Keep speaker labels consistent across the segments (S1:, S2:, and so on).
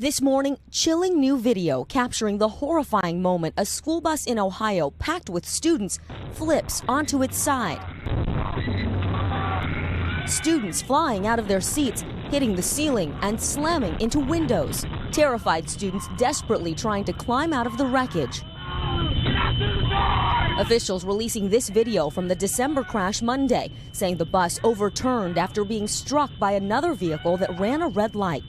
S1: This morning, chilling new video capturing the horrifying moment a school bus in Ohio packed with students flips onto its side. Students flying out of their seats, hitting the ceiling and slamming into windows. Terrified students desperately trying to climb out of the wreckage. Officials releasing this video from the December crash Monday, saying the bus overturned after being struck by another vehicle that ran a red light.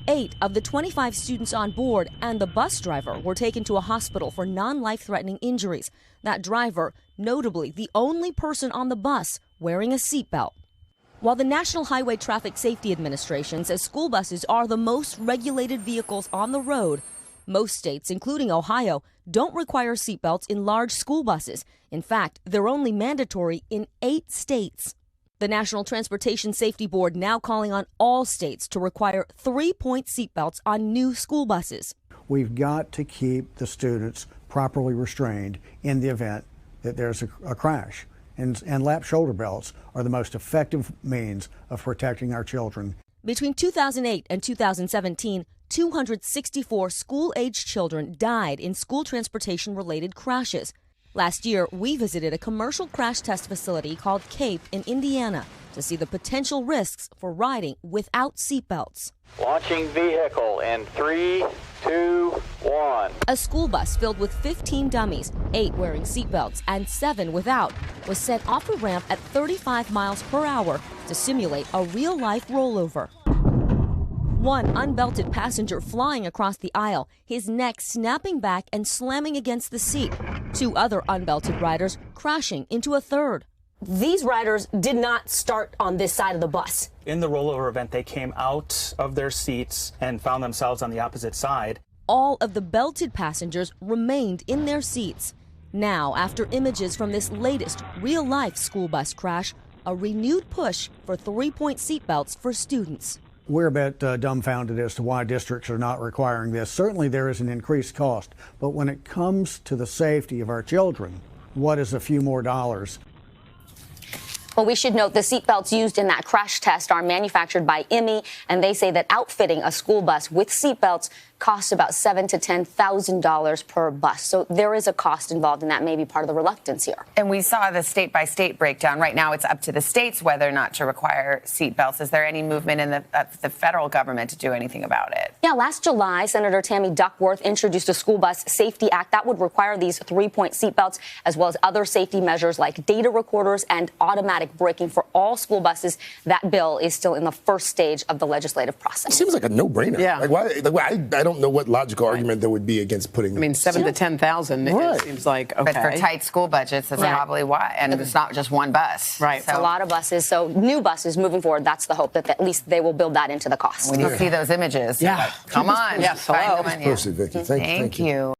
S1: 8 of the 25 students on board and the bus driver were taken to a hospital for non-life-threatening injuries. That driver, notably the only person on the bus wearing a seatbelt. While the National Highway Traffic Safety Administration says school buses are the most regulated vehicles on the road, most states, including Ohio, don't require seatbelts in large school buses. In fact, they're only mandatory in 8 states. The National Transportation Safety Board now calling on all states to require 3-point seatbelts on new school buses.
S2: We've got to keep the students properly restrained in the event that there's a crash. And lap shoulder belts are the most effective means of protecting our children.
S1: Between 2008 and 2017, 264 school-aged children died in school transportation-related crashes. Last year, we visited a commercial crash test facility called CAPE in Indiana to see the potential risks for riding without seatbelts.
S3: Launching vehicle in 3, 2, 1.
S1: A school bus filled with 15 dummies, 8 wearing seatbelts and 7 without, was sent off a ramp at 35 miles per hour to simulate a real-life rollover. One unbelted passenger flying across the aisle, his neck snapping back and slamming against the seat. 2 other unbelted riders crashing into a third.
S4: These riders did not start on this side of the bus.
S5: In the rollover event, they came out of their seats and found themselves on the opposite side.
S1: All of the belted passengers remained in their seats. Now, after images from this latest real-life school bus crash, a renewed push for 3-point seatbelts for students.
S2: We're a bit dumbfounded as to why districts are not requiring this. Certainly there is an increased cost, but when it comes to the safety of our children, what is a few more dollars?
S4: Well, we should note the seatbelts used in that crash test are manufactured by IMI, and they say that outfitting a school bus with seatbelts costs about $7,000 to $10,000 per bus. So there is a cost involved, and that may be part of the reluctance here.
S6: And we saw the state-by-state breakdown. Right now, it's up to the states whether or not to require seatbelts. Is there any movement in the federal government to do anything about it?
S4: Yeah, last July, Senator Tammy Duckworth introduced a School Bus Safety Act that would require these 3-point seatbelts, as well as other safety measures like data recorders and automatic braking for all school buses. That bill is still in the first stage of the legislative process.
S7: It seems like a no-brainer.
S8: Yeah.
S7: I don't know what logical argument there would be against putting.
S8: I mean, 7,000 to 10,000.
S7: Right.
S8: It seems like okay.
S6: But for tight school budgets, that's probably why. And it's not just one bus.
S8: Right.
S4: So, a lot of buses. So new buses moving forward, that's the hope that at least they will build that into the cost.
S6: When you see those images,
S8: yeah.
S6: come on.
S8: Yes, hello.
S7: Vicky. Thank you.